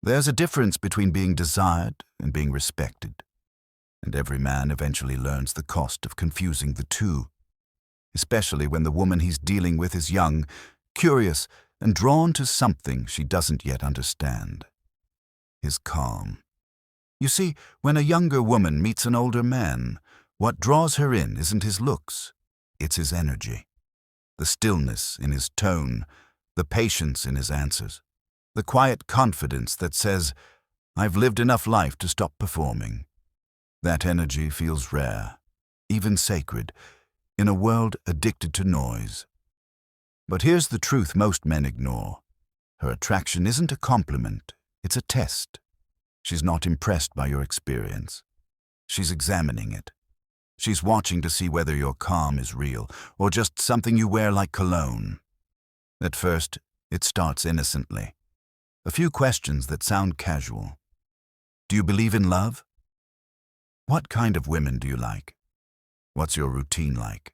There's a difference between being desired and being respected, and every man eventually learns the cost of confusing the two, especially when the woman he's dealing with is young, curious, and drawn to something she doesn't yet understand. His calm. You see, when a younger woman meets an older man, what draws her in isn't his looks, it's his energy. The stillness in his tone, the patience in his answers, the quiet confidence that says, "I've lived enough life to stop performing." That energy feels rare, even sacred, in a world addicted to noise. But here's the truth most men ignore. Her attraction isn't a compliment, it's a test. She's not impressed by your experience. She's examining it. She's watching to see whether your calm is real or just something you wear like cologne. At first, it starts innocently. A few questions that sound casual. Do you believe in love? What kind of women do you like? What's your routine like?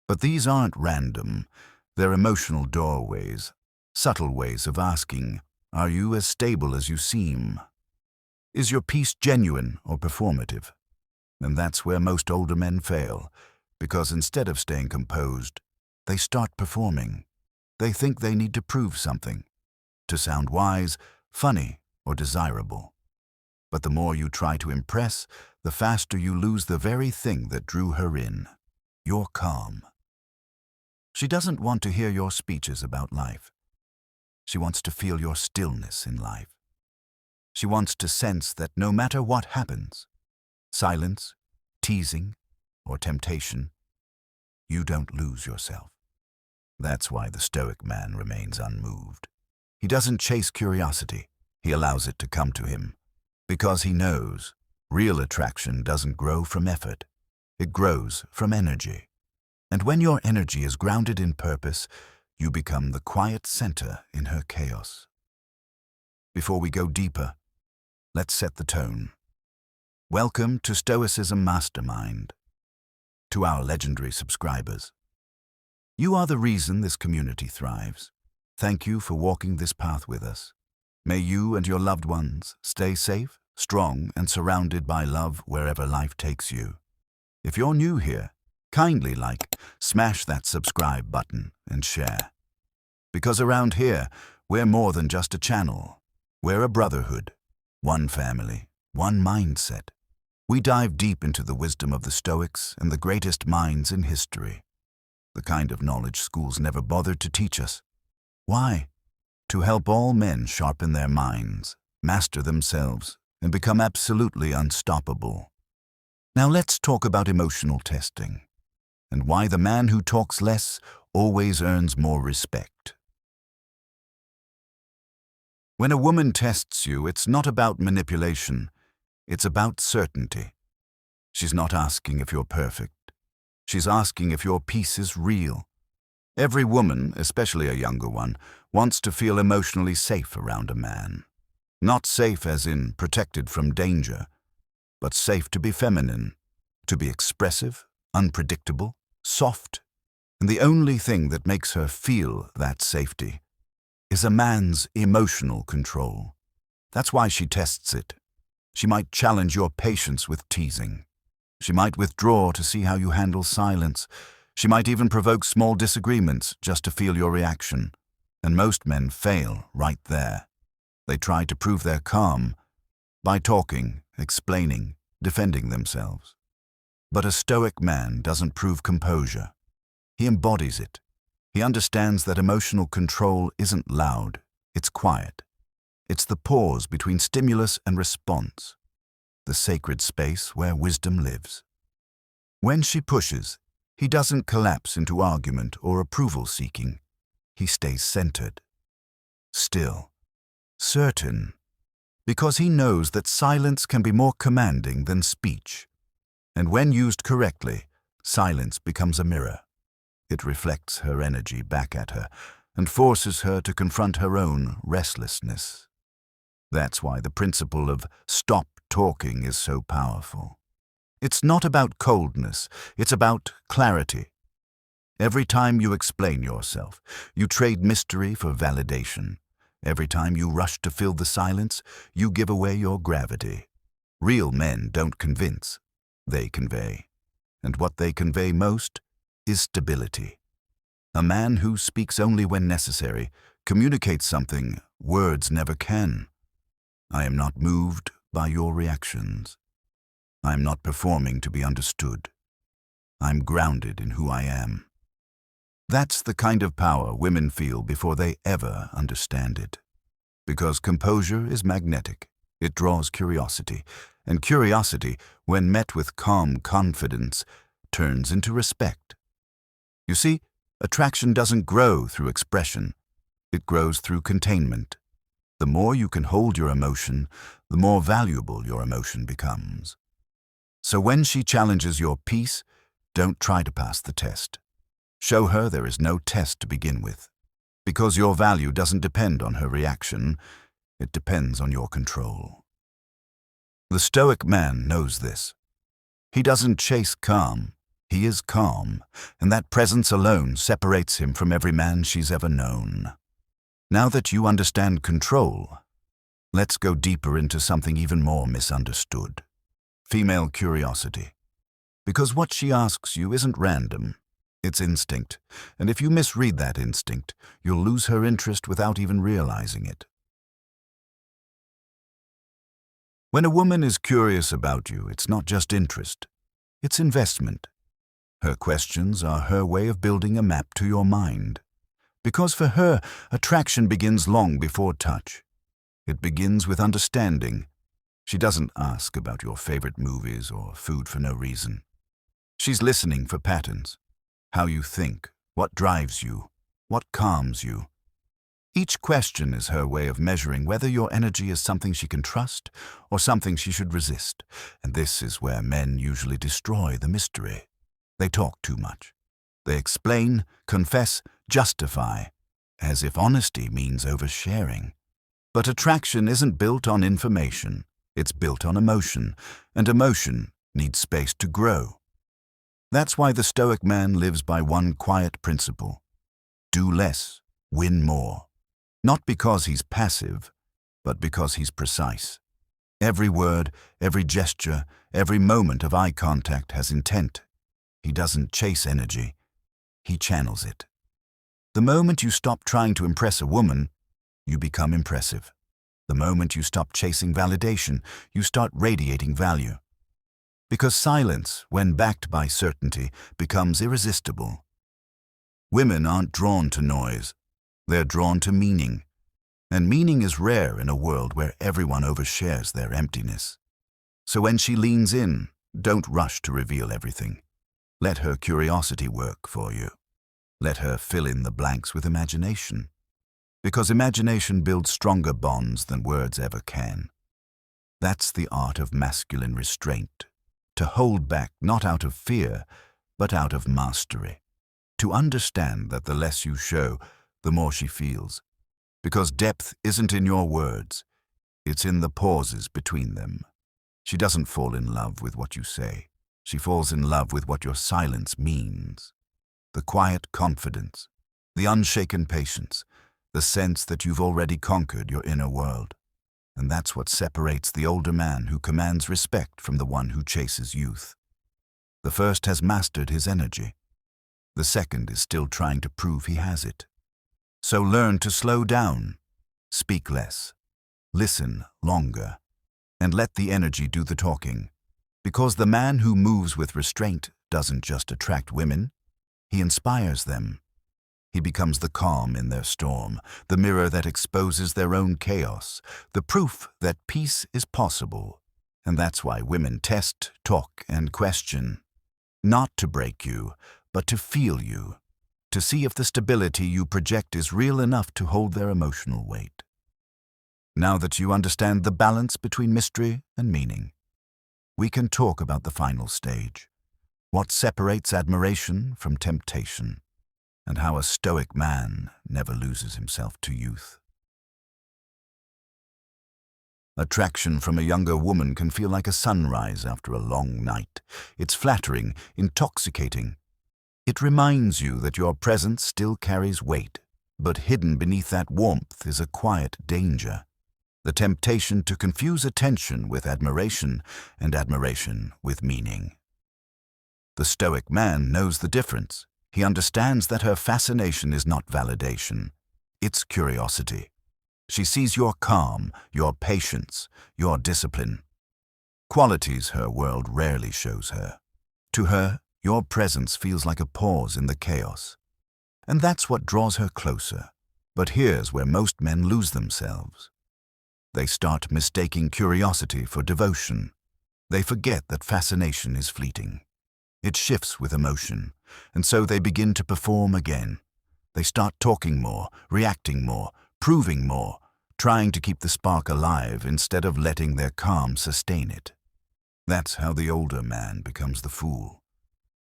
But these aren't random. They're emotional doorways, subtle ways of asking, are you as stable as you seem? Is your peace genuine or performative? And that's where most older men fail, because instead of staying composed, they start performing. They think they need to prove something, to sound wise, funny, or desirable. But the more you try to impress, the faster you lose the very thing that drew her in, your calm. She doesn't want to hear your speeches about life. She wants to feel your stillness in life. She wants to sense that no matter what happens, silence, teasing, or temptation, you don't lose yourself. That's why the Stoic man remains unmoved. He doesn't chase curiosity, he allows it to come to him. Because he knows real attraction doesn't grow from effort, it grows from energy. And when your energy is grounded in purpose, you become the quiet center in her chaos. Before we go deeper, let's set the tone. Welcome to Stoicism Mastermind. To our legendary subscribers. You are the reason this community thrives. Thank you for walking this path with us. May you and your loved ones stay safe, strong, and surrounded by love wherever life takes you. If you're new here, kindly smash that subscribe button and share. Because around here, we're more than just a channel. We're a brotherhood, one family, one mindset. We dive deep into the wisdom of the Stoics and the greatest minds in history. The kind of knowledge schools never bothered to teach us. Why? To help all men sharpen their minds, master themselves, and become absolutely unstoppable. Now let's talk about emotional testing, and why the man who talks less always earns more respect. When a woman tests you, it's not about manipulation, it's about certainty. She's not asking if you're perfect. She's asking if your peace is real. Every woman, especially a younger one, wants to feel emotionally safe around a man. Not safe as in protected from danger, but safe to be feminine, to be expressive, unpredictable, soft. And the only thing that makes her feel that safety is a man's emotional control. That's why she tests it. She might challenge your patience with teasing. She might withdraw to see how you handle silence. She might even provoke small disagreements just to feel your reaction. And most men fail right there. They try to prove they're calm by talking, explaining, defending themselves. But a Stoic man doesn't prove composure. He embodies it. He understands that emotional control isn't loud, it's quiet. It's the pause between stimulus and response, the sacred space where wisdom lives. When she pushes, he doesn't collapse into argument or approval-seeking. He stays centered, still, certain, because he knows that silence can be more commanding than speech. And when used correctly, silence becomes a mirror. It reflects her energy back at her and forces her to confront her own restlessness. That's why the principle of stop talking is so powerful. It's not about coldness, it's about clarity. Every time you explain yourself, you trade mystery for validation. Every time you rush to fill the silence, you give away your gravity. Real men don't convince, they convey. And what they convey most is stability. A man who speaks only when necessary communicates something words never can. I am not moved by your reactions. I am not performing to be understood. I'm grounded in who I am. That's the kind of power women feel before they ever understand it. Because composure is magnetic. It draws curiosity, and curiosity, when met with calm confidence, turns into respect. You see, attraction doesn't grow through expression. It grows through containment. The more you can hold your emotion, the more valuable your emotion becomes. So when she challenges your peace, don't try to pass the test. Show her there is no test to begin with. Because your value doesn't depend on her reaction, it depends on your control. The Stoic man knows this. He doesn't chase calm, he is calm, and that presence alone separates him from every man she's ever known. Now that you understand control, let's go deeper into something even more misunderstood. Female curiosity. Because what she asks you isn't random, it's instinct, and if you misread that instinct, you'll lose her interest without even realizing it. When a woman is curious about you, it's not just interest, it's investment. Her questions are her way of building a map to your mind. Because for her, attraction begins long before touch. It begins with understanding. She doesn't ask about your favorite movies or food for no reason. She's listening for patterns. How you think, what drives you, what calms you. Each question is her way of measuring whether your energy is something she can trust or something she should resist. And this is where men usually destroy the mystery. They talk too much. They explain, confess, justify, as if honesty means oversharing. But attraction isn't built on information. It's built on emotion, and emotion needs space to grow. That's why the Stoic man lives by one quiet principle. Do less, win more. Not because he's passive, but because he's precise. Every word, every gesture, every moment of eye contact has intent. He doesn't chase energy, he channels it. The moment you stop trying to impress a woman, you become impressive. The moment you stop chasing validation, you start radiating value. Because silence, when backed by certainty, becomes irresistible. Women aren't drawn to noise, they're drawn to meaning. And meaning is rare in a world where everyone overshares their emptiness. So when she leans in, don't rush to reveal everything. Let her curiosity work for you. Let her fill in the blanks with imagination. Because imagination builds stronger bonds than words ever can. That's the art of masculine restraint. To hold back not out of fear, but out of mastery. To understand that the less you show, the more she feels. Because depth isn't in your words, it's in the pauses between them. She doesn't fall in love with what you say. She falls in love with what your silence means. The quiet confidence, the unshaken patience, the sense that you've already conquered your inner world. And that's what separates the older man who commands respect from the one who chases youth. The first has mastered his energy. The second is still trying to prove he has it. So learn to slow down, speak less, listen longer, and let the energy do the talking. Because the man who moves with restraint doesn't just attract women, he inspires them. He becomes the calm in their storm, the mirror that exposes their own chaos, the proof that peace is possible. And that's why women test, talk, and question. Not to break you, but to feel you, to see if the stability you project is real enough to hold their emotional weight. Now that you understand the balance between mystery and meaning, we can talk about the final stage, what separates admiration from temptation, and how a Stoic man never loses himself to youth. Attraction from a younger woman can feel like a sunrise after a long night. It's flattering, intoxicating. It reminds you that your presence still carries weight, But hidden beneath that warmth is a quiet danger, the temptation to confuse attention with admiration and admiration with meaning. The Stoic man knows the difference. He understands that her fascination is not validation, it's curiosity. She sees your calm, your patience, your discipline, qualities her world rarely shows her. To her, your presence feels like a pause in the chaos. And that's what draws her closer. But here's where most men lose themselves. They start mistaking curiosity for devotion. They forget that fascination is fleeting. It shifts with emotion, and so they begin to perform again. They start talking more, reacting more, proving more, trying to keep the spark alive instead of letting their calm sustain it. That's how the older man becomes the fool.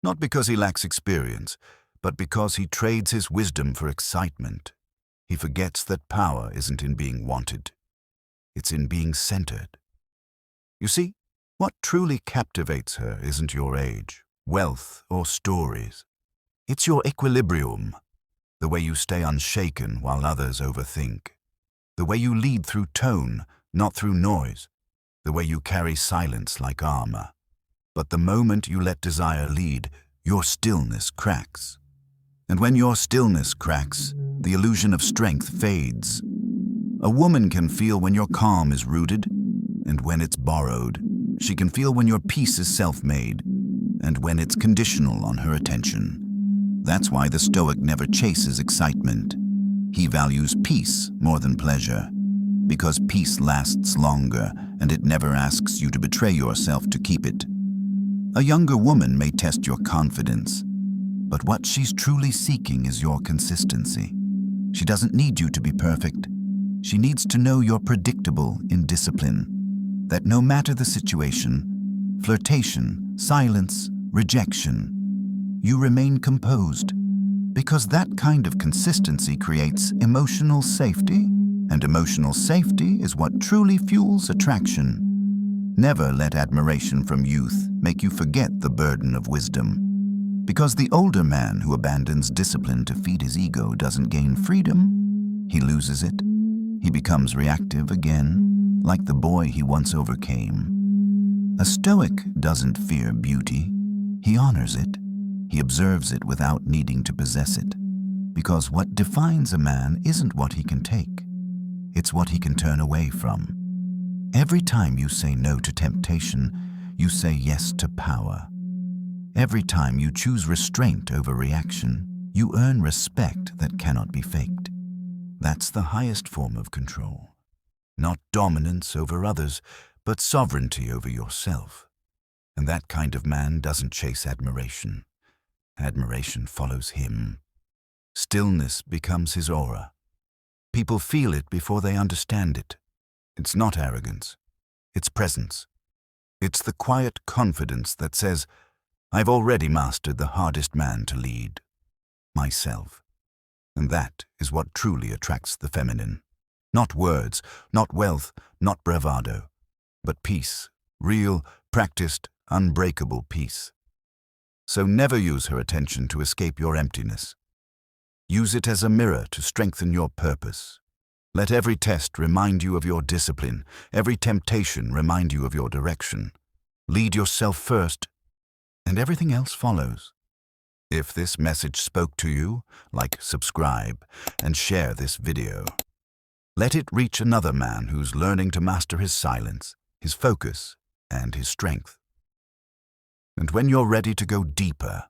Not because he lacks experience, but because he trades his wisdom for excitement. He forgets that power isn't in being wanted. It's in being centered. You see, what truly captivates her isn't your age, wealth, or stories. It's your equilibrium, the way you stay unshaken while others overthink. The way you lead through tone, not through noise. The way you carry silence like armor. But the moment you let desire lead, your stillness cracks. And when your stillness cracks, the illusion of strength fades. A woman can feel when your calm is rooted, and when it's borrowed. She can feel when your peace is self-made, and when it's conditional on her attention. That's why the Stoic never chases excitement. He values peace more than pleasure, because peace lasts longer and it never asks you to betray yourself to keep it. A younger woman may test your confidence, but what she's truly seeking is your consistency. She doesn't need you to be perfect. She needs to know you're predictable in discipline, that no matter the situation, flirtation, silence, rejection, you remain composed. Because that kind of consistency creates emotional safety, and emotional safety is what truly fuels attraction. Never let admiration from youth make you forget the burden of wisdom. Because the older man who abandons discipline to feed his ego doesn't gain freedom, he loses it. He becomes reactive again, like the boy he once overcame. A Stoic doesn't fear beauty, he honors it. He observes it without needing to possess it, because what defines a man isn't what he can take, it's what he can turn away from. Every time you say no to temptation, you say yes to power. Every time you choose restraint over reaction, you earn respect that cannot be faked. That's the highest form of control. Not dominance over others, but sovereignty over yourself. And that kind of man doesn't chase admiration. Admiration follows him. Stillness becomes his aura. People feel it before they understand it. It's not arrogance. It's presence. It's the quiet confidence that says, I've already mastered the hardest man to lead, myself. And that is what truly attracts the feminine. Not words, not wealth, not bravado, but peace, real, practiced, unbreakable peace. So never use her attention to escape your emptiness. Use it as a mirror to strengthen your purpose. Let every test remind you of your discipline, every temptation remind you of your direction. Lead yourself first, and everything else follows. If this message spoke to you, like, subscribe, and share this video. Let it reach another man who's learning to master his silence, his focus, and his strength. And when you're ready to go deeper,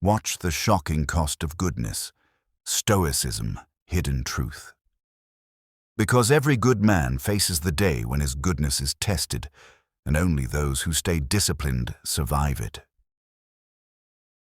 watch The Shocking Cost of Goodness, Stoicism, Hidden Truth. Because every good man faces the day when his goodness is tested, and only those who stay disciplined survive it.